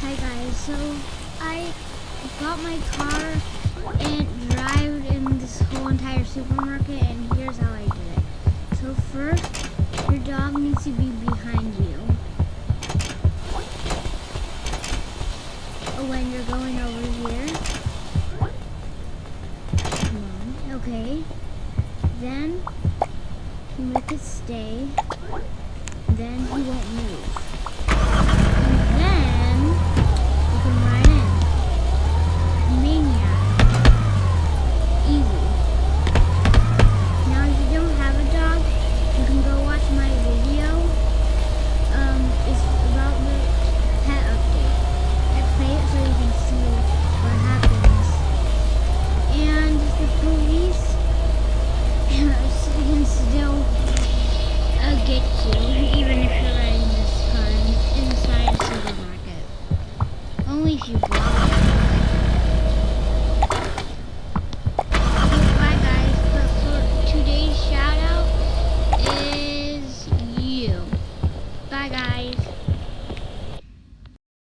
Hi guys, so I got my car and drive in this whole entire supermarket, and here's how I did it. So first, your dog needs to be behind you when you're going over here. Come on, okay. Then you make it stay, then he won't move. And then you can ride in. Maniac. Easy. Now if you don't have a dog, you can go watch my video. It's about the pet update. I play it so you can see what happens. And the police can still get you, even if you're riding this car inside a supermarket. Only if you block